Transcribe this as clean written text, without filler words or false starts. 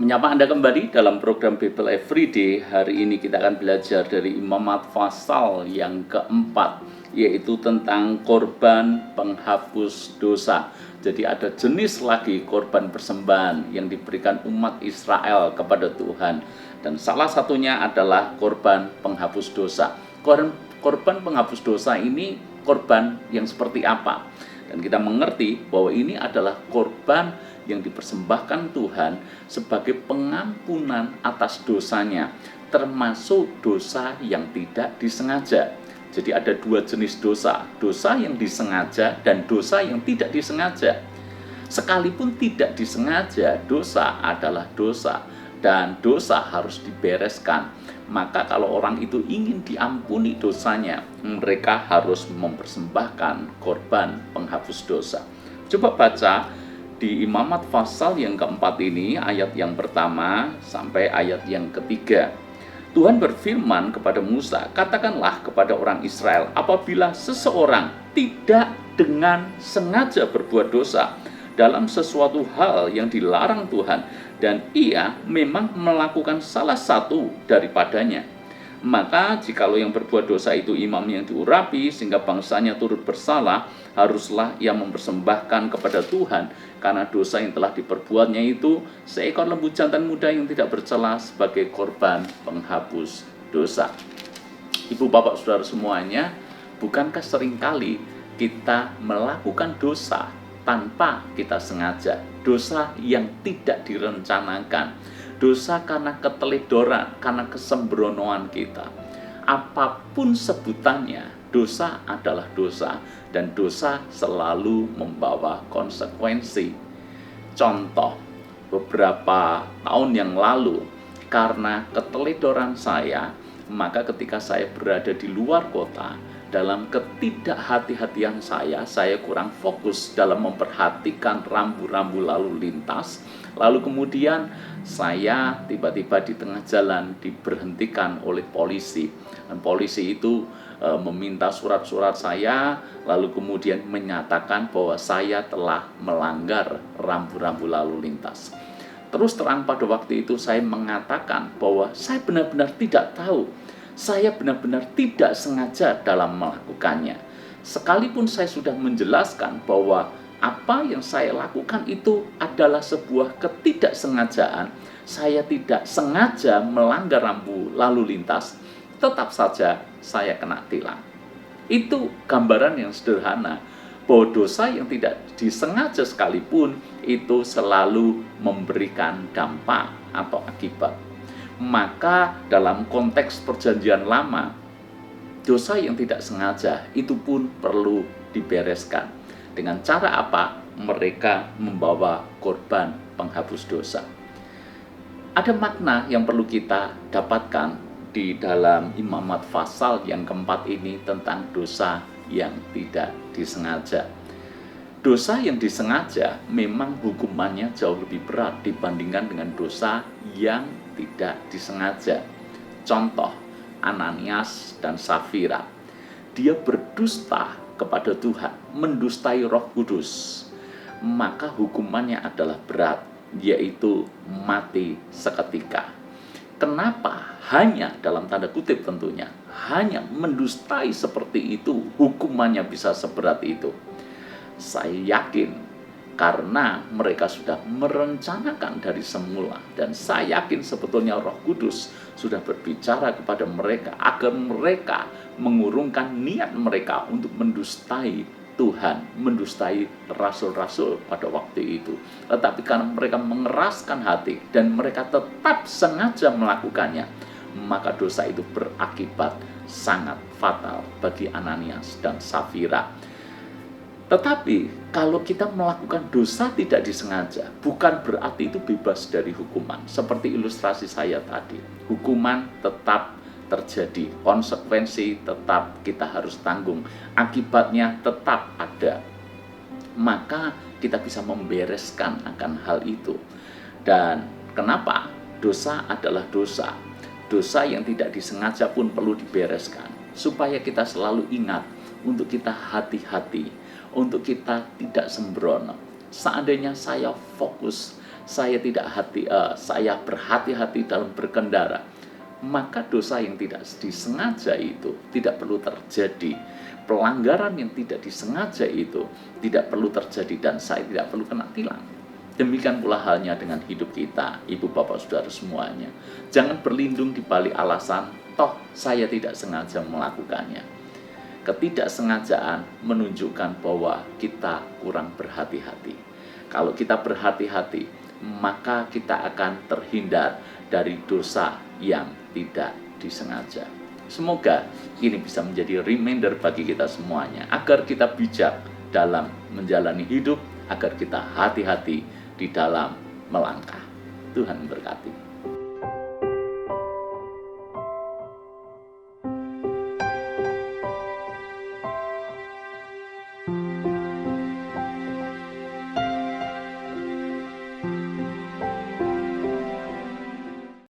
Menyapa Anda kembali dalam program Bible Everyday. Hari ini kita akan belajar dari Imamat pasal yang keempat, yaitu tentang korban penghapus dosa. Jadi ada jenis lagi korban persembahan yang diberikan umat Israel kepada Tuhan. Dan salah satunya adalah korban penghapus dosa. Korban penghapus dosa ini korban yang seperti apa? Dan kita mengerti bahwa ini adalah korban yang dipersembahkan Tuhan sebagai pengampunan atas dosanya, termasuk dosa yang tidak disengaja. Jadi ada dua jenis dosa, dosa yang disengaja dan dosa yang tidak disengaja. Sekalipun tidak disengaja, dosa adalah dosa dan dosa harus dibereskan. Maka kalau orang itu ingin diampuni dosanya, mereka harus mempersembahkan korban penghapus dosa. Coba baca di Imamat pasal yang keempat ini, ayat yang pertama sampai ayat yang ketiga. Tuhan berfirman kepada Musa, katakanlah kepada orang Israel, apabila seseorang tidak dengan sengaja berbuat dosa dalam sesuatu hal yang dilarang Tuhan, dan ia memang melakukan salah satu daripadanya, maka jikalau yang berbuat dosa itu imam yang diurapi sehingga bangsanya turut bersalah, haruslah ia mempersembahkan kepada Tuhan karena dosa yang telah diperbuatnya itu seekor lembu jantan muda yang tidak bercela sebagai korban penghapus dosa. Ibu bapak saudara semuanya, bukankah seringkali kita melakukan dosa tanpa kita sengaja, dosa yang tidak direncanakan, dosa karena keteledoran, karena kesembronoan kita. Apapun sebutannya, dosa adalah dosa, dan dosa selalu membawa konsekuensi. Contoh, beberapa tahun yang lalu, karena keteledoran saya, maka ketika saya berada di luar kota, dalam ketidakhati-hatian saya kurang fokus dalam memperhatikan rambu-rambu lalu lintas. Lalu kemudian saya tiba-tiba di tengah jalan diberhentikan oleh polisi. Dan polisi itu meminta surat-surat saya, lalu kemudian menyatakan bahwa saya telah melanggar rambu-rambu lalu lintas. Terus terang pada waktu itu saya mengatakan bahwa saya benar-benar tidak tahu, saya benar-benar tidak sengaja dalam melakukannya. Sekalipun saya sudah menjelaskan bahwa apa yang saya lakukan itu adalah sebuah ketidaksengajaan, saya tidak sengaja melanggar rambu lalu lintas, tetap saja saya kena tilang. Itu gambaran yang sederhana bahwa dosa yang tidak disengaja sekalipun itu selalu memberikan dampak atau akibat. Maka dalam konteks perjanjian lama, dosa yang tidak sengaja itu pun perlu dibereskan. Dengan cara apa? Mereka membawa korban penghapus dosa. Ada makna yang perlu kita dapatkan di dalam Imamat pasal yang keempat ini tentang dosa yang tidak disengaja. Dosa yang disengaja memang hukumannya jauh lebih berat dibandingkan dengan dosa yang tidak disengaja. Contoh, Ananias dan Safira. Dia berdusta kepada Tuhan, mendustai Roh Kudus. Maka hukumannya adalah berat, yaitu mati seketika. Kenapa? Hanya dalam tanda kutip tentunya, hanya mendustai seperti itu hukumannya bisa seberat itu. Saya yakin karena mereka sudah merencanakan dari semula, dan saya yakin sebetulnya Roh Kudus sudah berbicara kepada mereka agar mereka mengurungkan niat mereka untuk mendustai Tuhan, mendustai rasul-rasul pada waktu itu. Tetapi karena mereka mengeraskan hati dan mereka tetap sengaja melakukannya, maka dosa itu berakibat sangat fatal bagi Ananias dan Safira. Tetapi kalau kita melakukan dosa tidak disengaja, bukan berarti itu bebas dari hukuman. Seperti ilustrasi saya tadi, hukuman tetap terjadi, konsekuensi tetap kita harus tanggung, akibatnya tetap ada. Maka kita bisa membereskan akan hal itu. Dan kenapa? Dosa adalah dosa. Dosa yang tidak disengaja pun perlu dibereskan, supaya kita selalu ingat untuk kita hati-hati, untuk kita tidak sembrono. Seandainya saya fokus saya berhati-hati dalam berkendara, maka dosa yang tidak disengaja itu tidak perlu terjadi. Pelanggaran yang tidak disengaja itu tidak perlu terjadi dan saya tidak perlu kena tilang. Demikian pula halnya dengan hidup kita, ibu bapak saudara semuanya. Jangan berlindung di balik alasan, toh saya tidak sengaja melakukannya. Ketidaksengajaan menunjukkan bahwa kita kurang berhati-hati. Kalau kita berhati-hati, maka kita akan terhindar dari dosa yang tidak disengaja. Semoga ini bisa menjadi reminder bagi kita semuanya, agar kita bijak dalam menjalani hidup, agar kita hati-hati di dalam melangkah. Tuhan memberkati.